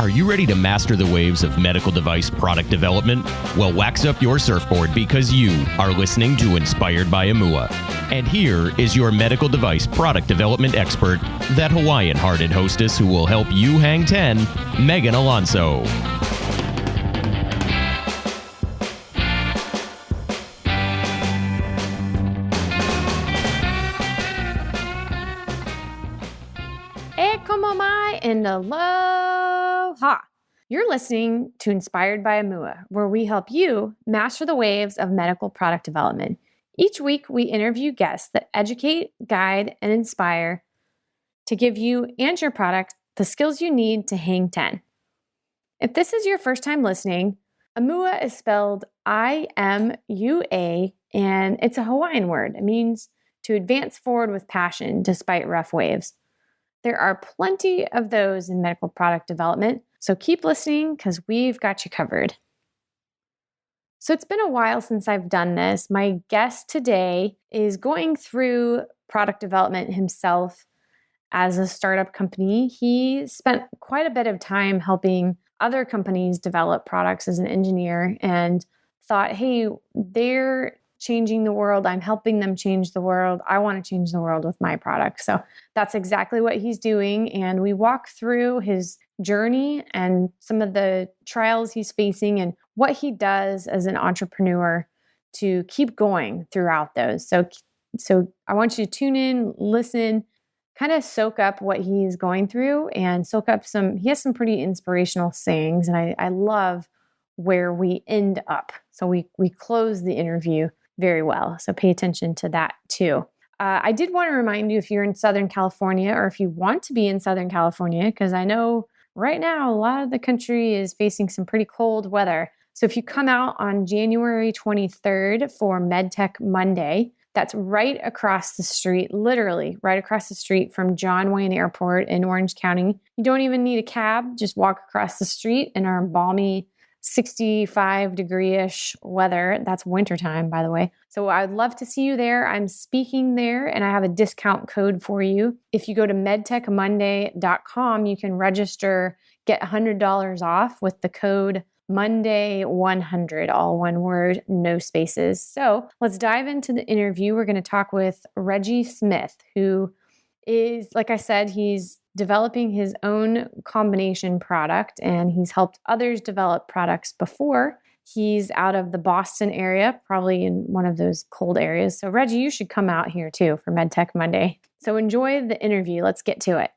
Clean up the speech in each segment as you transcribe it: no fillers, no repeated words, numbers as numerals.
Are you ready to master the waves of medical device product development? Well, wax up your surfboard because you are listening to Inspired by Imua. And here is your medical device product development expert, that Hawaiian-hearted hostess who will help you hang 10, Meghan Alonso. And aloha! You're listening to Inspired by Imua, where we help you master the waves of medical product development. Each week, we interview guests that educate, guide, and inspire to give you and your product the skills you need to hang 10. If this is your first time listening, Imua is spelled I-M-U-A, and it's a Hawaiian word. It means to advance forward with passion despite rough waves. There are plenty of those in medical product development, so keep listening because we've got you covered. So it's been a while since I've done this. My guest today is going through product development himself as a startup company. He spent quite a bit of time helping other companies develop products as an engineer and thought, hey, they're changing the world. I'm helping them change the world. I want to change the world with my product. So that's exactly what he's doing. And we walk through his journey and some of the trials he's facing and what he does as an entrepreneur to keep going throughout those. So I want you to tune in, listen, kind of soak up what he's going through and soak up he has some pretty inspirational sayings. And I love where we end up. So we close the interview very well. So pay attention to that too. I did want to remind you if you're in Southern California or if you want to be in Southern California, because I know right now a lot of the country is facing some pretty cold weather. So if you come out on January 23rd for MedTech Monday, that's right across the street, literally right across the street from John Wayne Airport in Orange County. You don't even need a cab, just walk across the street in our balmy 65 degree-ish weather. That's wintertime, by the way. So I'd love to see you there. I'm speaking there and I have a discount code for you. If you go to medtechmonday.com, you can register, get $100 off with the code Monday100, all one word, no spaces. So let's dive into the interview. We're going to talk with Reggie Smith, who is, like I said, he's developing his own combination product and he's helped others develop products before. He's out of the Boston area, probably in one of those cold areas. So Reggie, you should come out here too for MedTech Monday. So enjoy the interview. Let's get to it.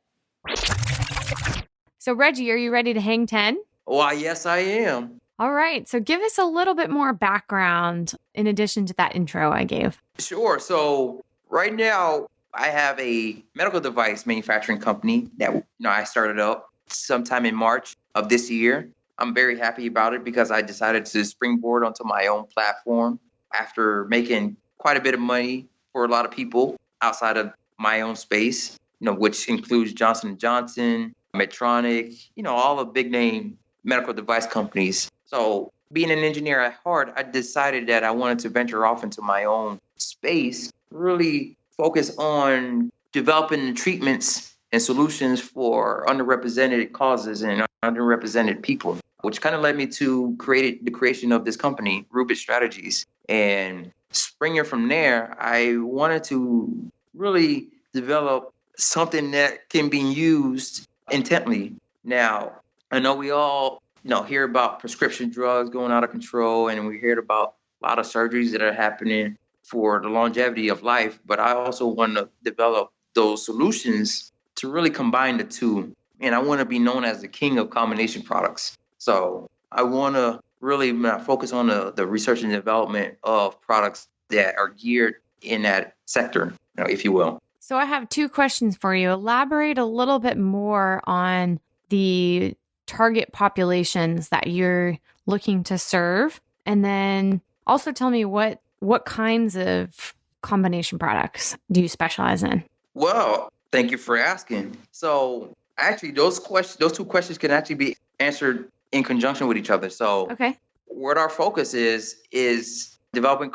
So Reggie, are you ready to hang 10? Why, yes, I am. All right. So give us a little bit more background in addition to that intro I gave. Sure. So right now, I have a medical device manufacturing company that I started up sometime in March of this year. I'm very happy about it because I decided to springboard onto my own platform after making quite a bit of money for a lot of people outside of my own space, which includes Johnson & Johnson, Medtronic, all the big name medical device companies. So being an engineer at heart, I decided that I wanted to venture off into my own space, really focus on developing treatments and solutions for underrepresented causes and underrepresented people, which kind of led me to the creation of this company, Rubit Strategies. And springing from there, I wanted to really develop something that can be used intently. Now, I know we all hear about prescription drugs going out of control, and we hear about a lot of surgeries that are happening for the longevity of life, but I also want to develop those solutions to really combine the two. And I want to be known as the king of combination products. So I want to really focus on the research and development of products that are geared in that sector, if you will. So I have two questions for you. Elaborate a little bit more on the target populations that you're looking to serve. And then also tell me what kinds of combination products do you specialize in? Well, thank you for asking. So actually, those two questions can actually be answered in conjunction with each other. So okay. What our focus is developing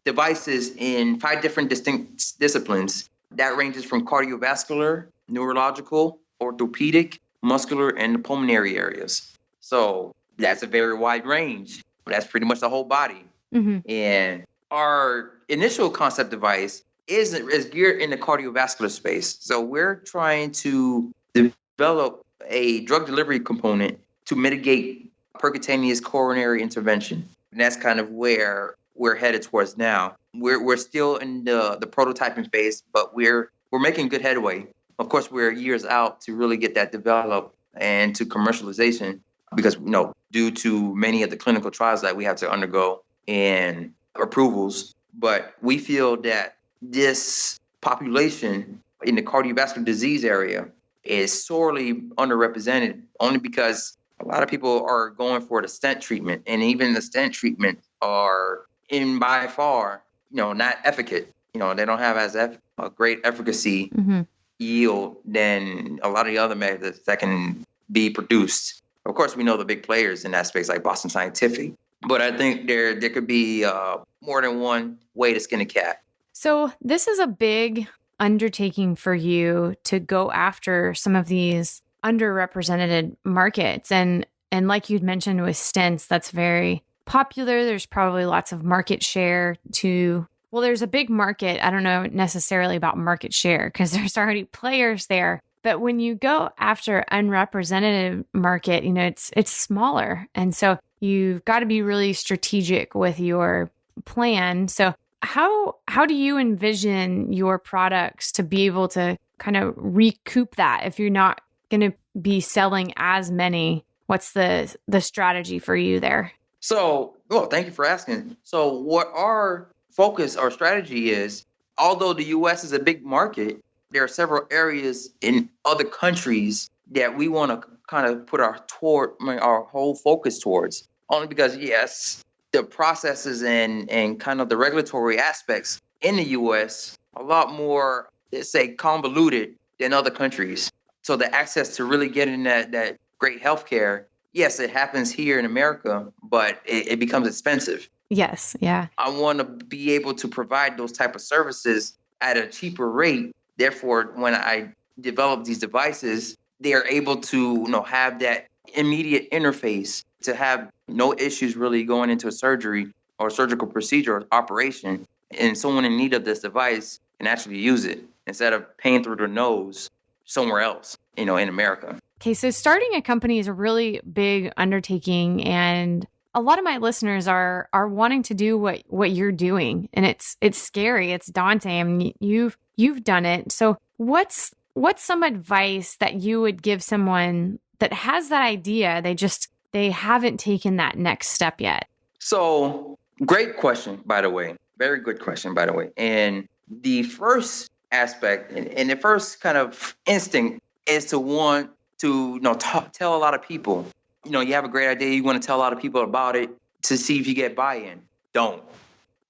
devices in 5 different distinct disciplines. That ranges from cardiovascular, neurological, orthopedic, muscular, and the pulmonary areas. So that's a very wide range. That's pretty much the whole body. And our initial concept device is geared in the cardiovascular space. So we're trying to develop a drug delivery component to mitigate percutaneous coronary intervention. And that's kind of where we're headed towards now. We're still in the prototyping phase, but we're making good headway. Of course, we're years out to really get that developed and to commercialization because, due to many of the clinical trials that we have to undergo and approvals. But we feel that this population in the cardiovascular disease area is sorely underrepresented only because a lot of people are going for the stent treatment, and even the stent treatment are in by far, not efficacious. They don't have a great efficacy yield than a lot of the other methods that can be produced. Of course, we know the big players in that space like Boston Scientific, but I think there could be more than one way to skin a cat. So this is a big undertaking for you to go after some of these underrepresented markets. And like you'd mentioned with stents, that's very popular. There's probably lots of market share there's a big market. I don't know necessarily about market share because there's already players there. But when you go after unrepresented market, it's smaller. And so you've got to be really strategic with your plan. So how do you envision your products to be able to kind of recoup that if you're not going to be selling as many? What's the strategy for you there? So, thank you for asking. So what our focus, our strategy is, although the U.S. is a big market, there are several areas in other countries that we want to kind of put our whole focus towards. Only because, yes, the processes and kind of the regulatory aspects in the U.S. are a lot more, let's say, convoluted than other countries. So the access to really getting that great healthcare, yes, it happens here in America, but it becomes expensive. Yes, yeah. I want to be able to provide those type of services at a cheaper rate. Therefore, when I develop these devices, they are able to, have that immediate interface to have no issues really going into a surgery or surgical procedure or operation, and someone in need of this device can actually use it instead of paying through their nose somewhere else, in America. Okay, so starting a company is a really big undertaking, and a lot of my listeners are wanting to do what you're doing, and it's scary, it's daunting. I mean, you've done it. So what's some advice that you would give someone that has that idea? They haven't taken that next step yet. So great question, by the way. Very good question, by the way. And the first aspect and the first kind of instinct is to want to tell a lot of people. You have a great idea, you want to tell a lot of people about it to see if you get buy-in. Don't.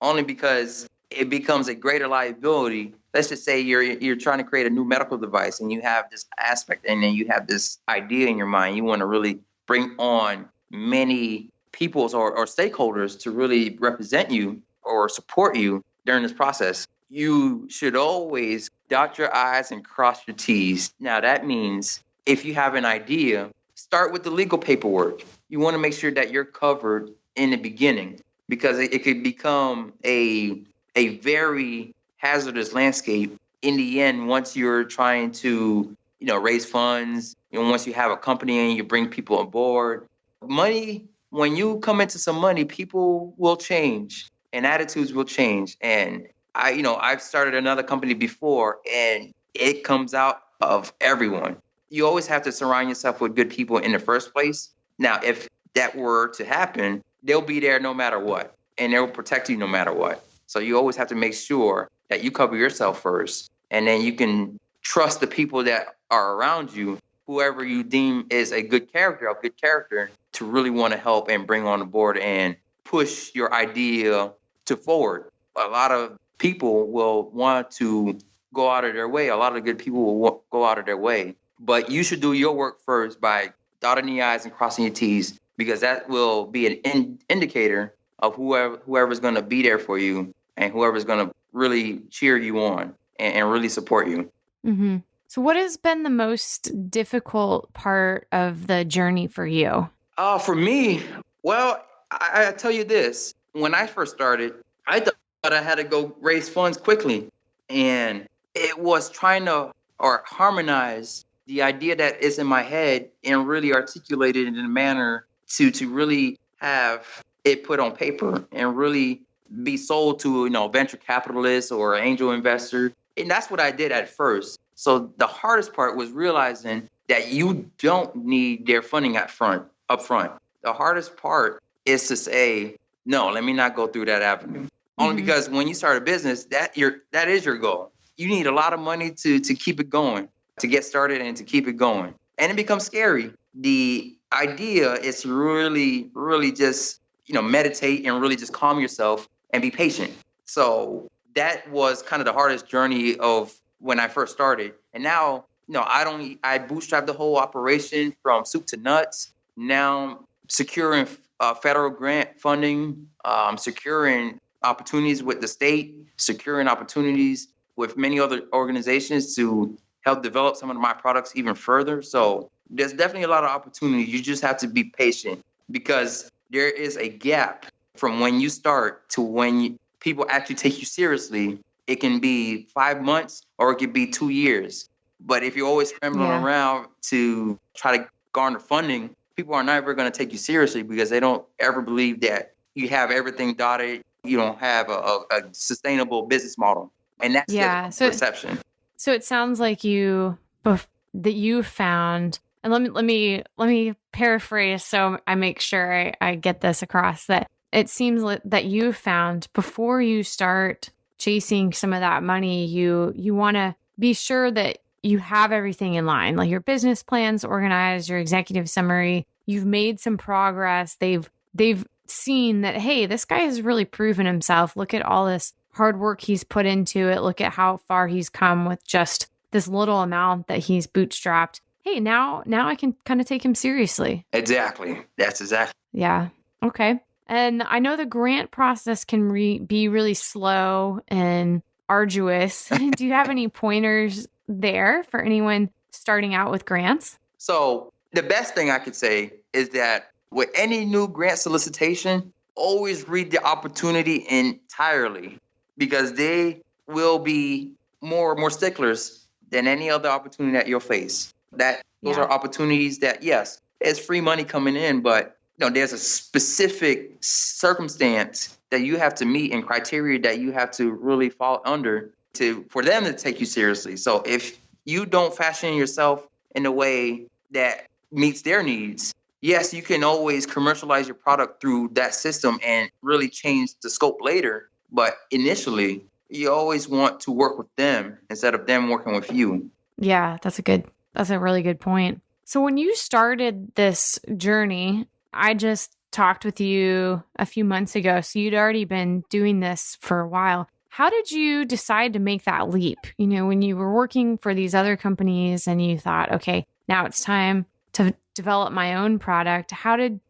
Only because it becomes a greater liability. Let's just say you're trying to create a new medical device and you have this aspect and then you have this idea in your mind. You want to really bring on many peoples or stakeholders to really represent you or support you during this process. You should always dot your I's and cross your T's. Now, that means if you have an idea, start with the legal paperwork. You want to make sure that you're covered in the beginning because it could become a very hazardous landscape in the end once you're trying to, raise funds. Once you have a company and you bring people on board. Money, when you come into some money, people will change and attitudes will change. And I've started another company before and it comes out of everyone. You always have to surround yourself with good people in the first place. Now, if that were to happen, they'll be there no matter what, and they'll protect you no matter what. So you always have to make sure that you cover yourself first, and then you can trust the people that are around you, whoever you deem is a good character, to really want to help and bring on board and push your idea to forward. A lot of people will want to go out of their way. A lot of good people will go out of their way. But you should do your work first by dotting the I's and crossing your T's, because that will be an indicator of whoever's going to be there for you and whoever's going to really cheer you on and really support you. Mm-hmm. So what has been the most difficult part of the journey for you? For me, well, I tell you this. When I first started, I thought I had to go raise funds quickly. And it was trying to or harmonize the idea that is in my head and really articulate it in a manner to really have it put on paper and really be sold to, venture capitalists or angel investor. And that's what I did at first. So the hardest part was realizing that you don't need their funding up front. The hardest part is to say, no, let me not go through that avenue. Only because when you start a business, that is your goal. You need a lot of money to keep it going, to get started and to keep it going. And it becomes scary. The idea is to really, really just, meditate and really just calm yourself and be patient. So that was kind of the hardest journey of when I first started. And now, I bootstrapped the whole operation from soup to nuts. Now securing federal grant funding, securing opportunities with the state, securing opportunities with many other organizations to help develop some of my products even further. So there's definitely a lot of opportunity. You just have to be patient because there is a gap from when you start to when people actually take you seriously. It can be 5 months or it could be 2 years. But if you're always scrambling around to try to garner funding, people are never going to take you seriously because they don't ever believe that you have everything dotted. You don't have a sustainable business model. And that's just perception. So it sounds like that you found, and let me paraphrase so I make sure I get this across, that it seems that you found before you start chasing some of that money, you want to be sure that you have everything in line, like your business plan's organized, your executive summary, you've made some progress. They've seen that, hey, this guy has really proven himself. Look at all this hard work he's put into it. Look at how far he's come with just this little amount that he's bootstrapped. Hey, now I can kind of take him seriously. Exactly. That's exactly. Yeah. Okay. And I know the grant process can be really slow and arduous. Do you have any pointers there for anyone starting out with grants? So the best thing I could say is that with any new grant solicitation, always read the opportunity entirely because they will be more sticklers than any other opportunity that you'll face. Those are opportunities that, yes, it's free money coming in, but there's a specific circumstance that you have to meet and criteria that you have to really fall under for them to take you seriously. So if you don't fashion yourself in a way that meets their needs, yes, you can always commercialize your product through that system and really change the scope later. But initially, you always want to work with them instead of them working with you. Yeah, that's a really good point. So when you started this journey, I just talked with you a few months ago. So you'd already been doing this for a while. How did you decide to make that leap? When you were working for these other companies and you thought, okay, now it's time to develop my own product. How did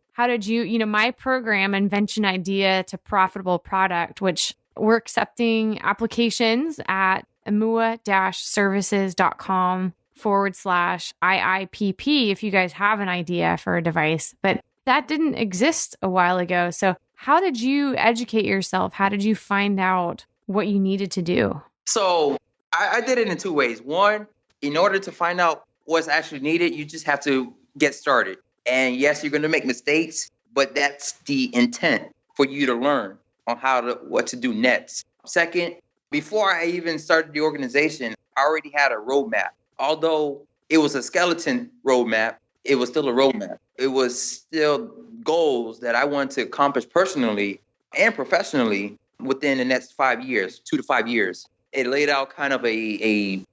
you, my program, Invention Idea to Profitable Product, which we're accepting applications at imua-services.com/IIPP if you guys have an idea for a device. But that didn't exist a while ago. So how did you educate yourself? How did you find out what you needed to do? So I did it in two ways. One, in order to find out what's actually needed, you just have to get started. And yes, you're going to make mistakes, but that's the intent for you to learn on what to do next. Second, before I even started the organization, I already had a roadmap. Although it was a skeleton roadmap, it was still a roadmap. It was still goals that I wanted to accomplish personally and professionally within the next 5 years, 2 to 5 years. It laid out kind of a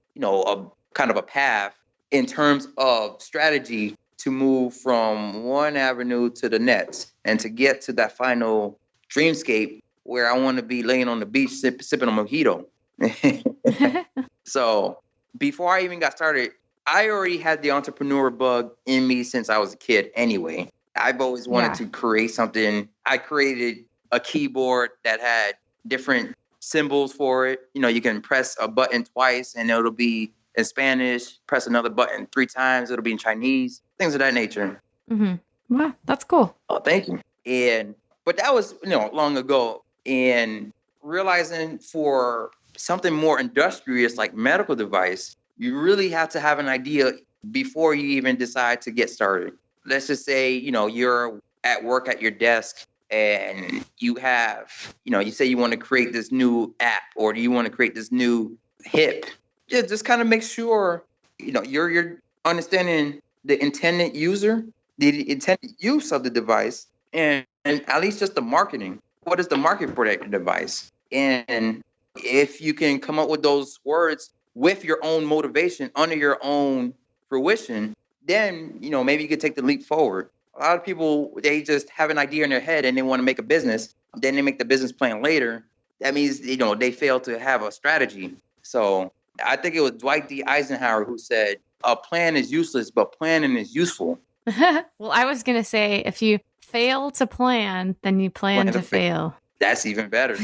path in terms of strategy to move from one avenue to the next and to get to that final dreamscape where I want to be laying on the beach sipping a mojito. So before I even got started, I already had the entrepreneur bug in me since I was a kid anyway. I've always wanted to create something. I created a keyboard that had different symbols for it. You can press a button twice and it'll be in Spanish. Press another button 3 times, it'll be in Chinese, things of that nature. Mm-hmm. Wow, that's cool. Oh, thank you. But that was, long ago. And realizing for something more industrious like medical device, you really have to have an idea before you even decide to get started. Let's just say, you're at work at your desk and you have, you say you want to create this new app or do you want to create this new hip. Just kind of make sure, you're understanding the intended user, the intended use of the device, and at least just the marketing. What is the market for that device? And if you can come up with those words with your own motivation, under your own fruition, then, maybe you could take the leap forward. A lot of people, they just have an idea in their head and they want to make a business. Then they make the business plan later. That means, they fail to have a strategy. So I think it was Dwight D. Eisenhower who said, a plan is useless, but planning is useful. Well, I was going to say, if you fail to plan, then you plan to fail. That's even better.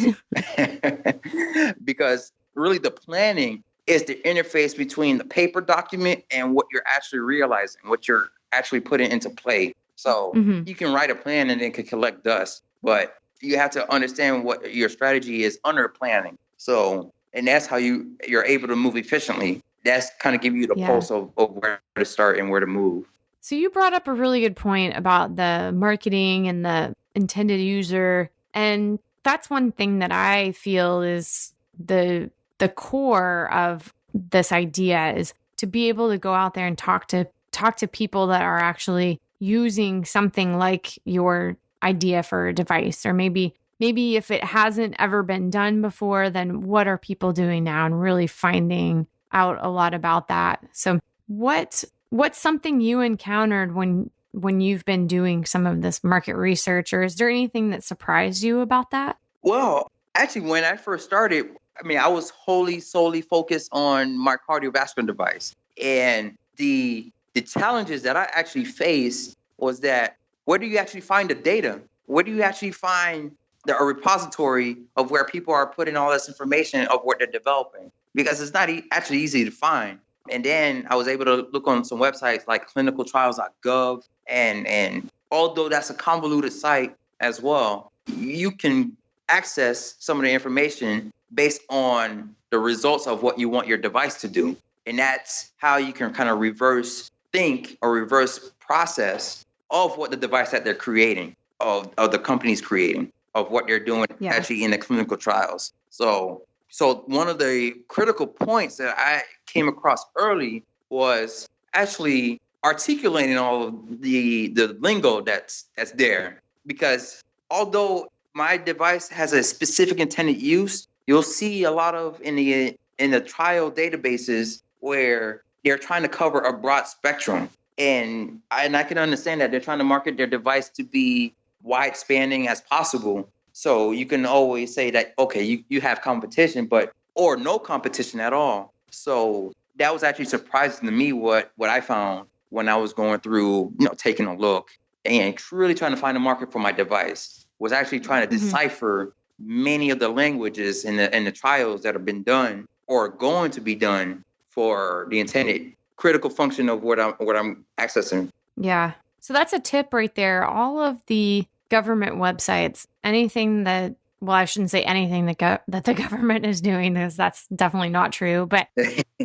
Because really the planning is the interface between the paper document and what you're actually realizing, what you're actually putting into play. So you can write a plan and it can collect dust, but you have to understand what your strategy is under planning. So, and that's how you're able to move efficiently. That's kind of give you the pulse of where to start and where to move. So you brought up a really good point about the marketing and the intended user. And that's one thing that I feel is the core of this idea, is to be able to go out there and talk to people that are actually using something like your idea for a device. Or maybe if it hasn't ever been done before, then what are people doing now, and really finding out a lot about that. So what's something you encountered when you've been doing some of this market research, or is there anything that surprised you about that? Well, actually, when I first started, I was solely focused on my cardiovascular device. And the challenges that I actually faced was that, where do you actually find the data? Where do you actually find a repository of where people are putting all this information of what they're developing? Because it's not actually easy to find. And then I was able to look on some websites like clinicaltrials.gov. And although that's a convoluted site as well, you can access some of the information based on the results of what you want your device to do. And that's how you can kind of reverse think or reverse process of what the device that they're creating, of the company's creating, of what they're doing actually in the clinical trials. So one of the critical points that I came across early was actually articulating all of the lingo that's there. Because although my device has a specific intended use, you'll see a lot of in the trial databases where they're trying to cover a broad spectrum. And I can understand that they're trying to market their device to be wide spanning as possible. So you can always say that, okay, you have competition, or no competition at all. So that was actually surprising to me what I found when I was going through, taking a look and really trying to find a market for my device, was actually trying to decipher many of the languages in the trials that have been done or going to be done for the intended critical function of what I'm accessing. Yeah. So that's a tip right there. All of the government websites, anything that, well, I shouldn't say anything that the government is doing, because that's definitely not true. But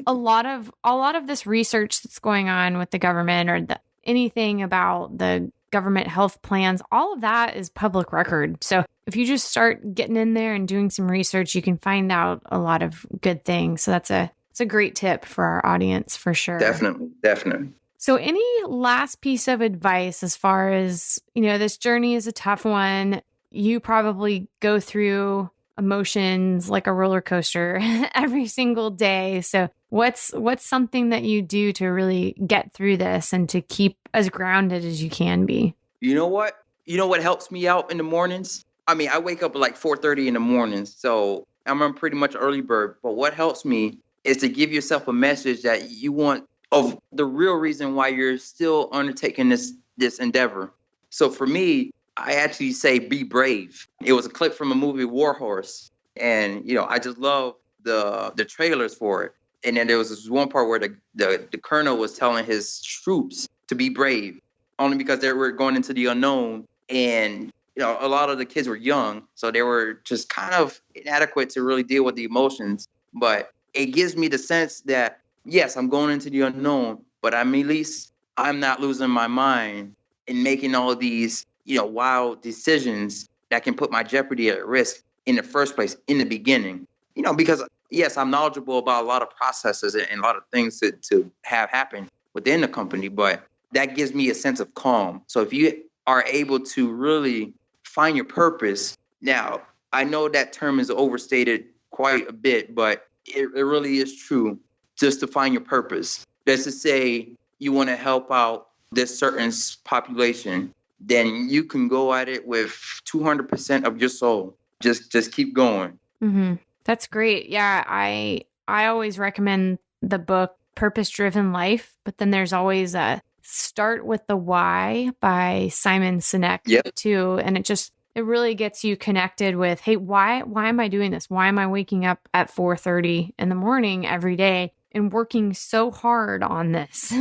a lot of this research that's going on with the government, or anything about the government health plans, all of that is public record. So if you just start getting in there and doing some research, you can find out a lot of good things. So it's a great tip for our audience, for sure. Definitely. So any last piece of advice as far as, this journey is a tough one. You probably go through emotions like a roller coaster every single day. So what's something that you do to really get through this and to keep as grounded as you can be? You know what? What helps me out in the mornings? I wake up at like 4:30 in the mornings, so I'm pretty much early bird. But what helps me is to give yourself a message that you want, of the real reason why you're still undertaking this endeavor. So for me, I actually say, be brave. It was a clip from a movie, War Horse. And, I just love the trailers for it. And then there was this one part where the colonel was telling his troops to be brave, only because they were going into the unknown. And, a lot of the kids were young, so they were just kind of inadequate to really deal with the emotions. But it gives me the sense that, yes, I'm going into the unknown, but at least I'm not losing my mind in making all of these, wild decisions that can put my jeopardy at risk in the first place, in the beginning. Because, yes, I'm knowledgeable about a lot of processes and a lot of things to have happen within the company, but that gives me a sense of calm. So if you are able to really find your purpose, now, I know that term is overstated quite a bit, but it really is true, just to find your purpose. Let's just say you want to help out this certain population, then you can go at it with 200% of your soul. Just keep going. Mm-hmm. That's great. Yeah, I always recommend the book Purpose Driven Life, but then there's always a Start with the Why by Simon Sinek too, and it really gets you connected with, hey, why am I doing this? Why am I waking up at 4:30 in the morning every day and working so hard on this?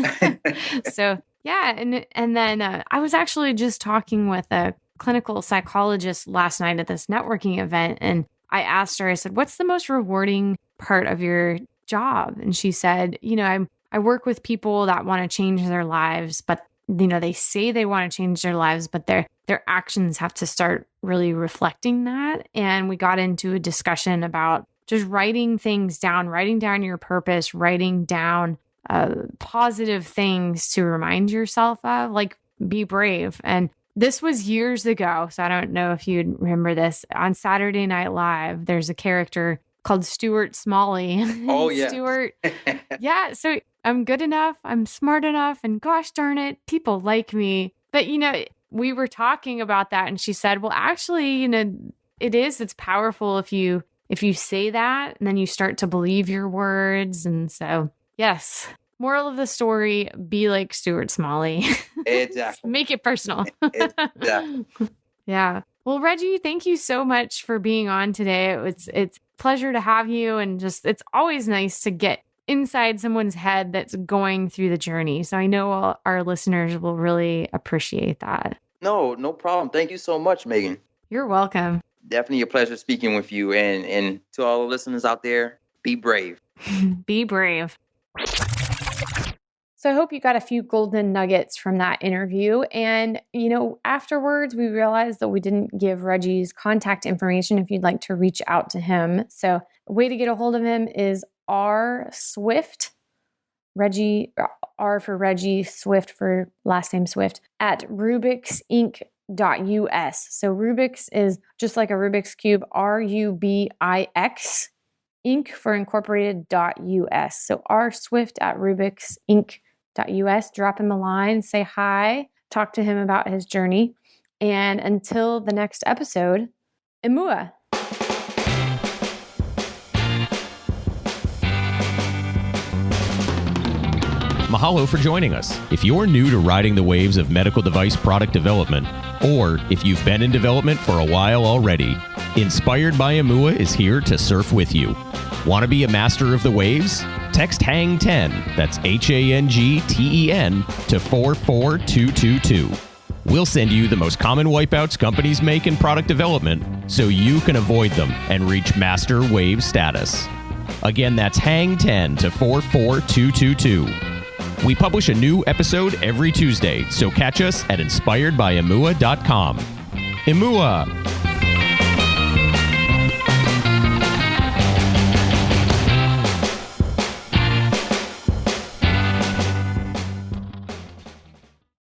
So yeah, and then I was actually just talking with a clinical psychologist last night at this networking event, and I asked her, I said, what's the most rewarding part of your job? And she said, I work with people that want to change their lives, but they say they want to change their lives, but their actions have to start really reflecting that. And we got into a discussion about just writing things down, writing down your purpose, writing down positive things to remind yourself of, like be brave. And this was years ago, so I don't know if you'd remember this. On Saturday Night Live, there's a character called Stuart Smalley. Oh, yeah. Stuart. Yeah. So I'm good enough. I'm smart enough. And gosh darn it, people like me. But, we were talking about that. And she said, well, actually, it's powerful if you say that and then you start to believe your words. And so, yes. Moral of the story, be like Stuart Smalley. Exactly. Make it personal. Exactly. Yeah. Well, Reggie, thank you so much for being on today. It's a pleasure to have you. And it's always nice to get inside someone's head that's going through the journey. So I know all our listeners will really appreciate that. No problem. Thank you so much, Megan. You're welcome. Definitely a pleasure speaking with you. And to all the listeners out there, be brave. Be brave. So I hope you got a few golden nuggets from that interview. And, afterwards, we realized that we didn't give Reggie's contact information if you'd like to reach out to him. So a way to get a hold of him is R Swift, Reggie, R for Reggie, Swift for last name Swift, at rubiksinc.us. So Rubix is just like a Rubik's Cube, RUBIX, Inc for incorporated.us. So R Swift at rubiksinc.us. Drop him a line, say hi, talk to him about his journey. And until the next episode, Imua. Mahalo for joining us. If you're new to riding the waves of medical device product development, or if you've been in development for a while already, Inspired by Imua is here to surf with you. Want to be a master of the waves? Text HANG10, that's HANGTEN, to 44222. We'll send you the most common wipeouts companies make in product development so you can avoid them and reach master wave status. Again, that's HANG10 to 44222. We publish a new episode every Tuesday, so catch us at inspiredbyimua.com. Imua!